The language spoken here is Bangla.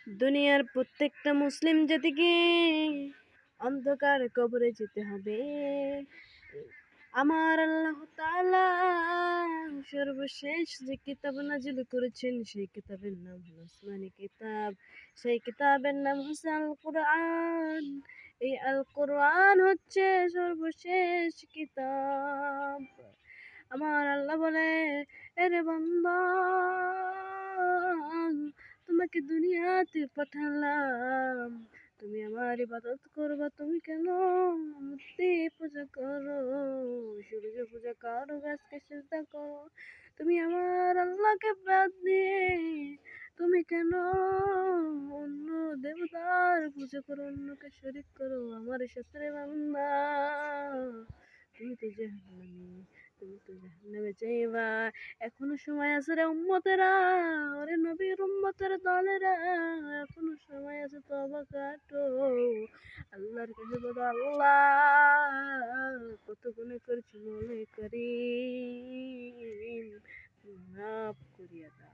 দুনিয়ার প্রত্যেকটা মুসলিম জাতিকে অন্ধকার কবরে যেতে হবে। আমার আল্লাহ তাআলা সর্বশেষ যে কিতাব নাজিল করেছেন সেই কিতাবের নাম হলো আসমানি কিতাব। সেই কিতাবের নাম হচ্ছে আল কোরআন। এই আল কোরআন হচ্ছে সর্বশেষ কিতাব। আমার আল্লাহ বলে, এরে বান্দা, তোমাকে দুনিয়াতে পাঠালাম, তুমি আমার ইবাদত করবা। তুমি কেন মূর্তি পূজা করো, সূর্য পূজা করো, গাছকে সিজদা করো? তুমি আমার আল্লাহকে বাদ দিয়ে তুমি কেন অন্য দেবতার পূজা করো, অন্যকে শরীক করো আমার সাথে? রে বান্দা, তুমি তো জাহান্নামী, তুমি তো জাহান্নামে যাইবা। এখনো সময় আছে রে উম্মতেরা, ওরে নবীর উম্মতের দলেরা, এখনো সময় আছে, তওবা কাটো। আল্লাহর কাছে বলো, আল্লাহ কত গুনাহ করেছি, মনে করিম মাফ করিয়া দাও।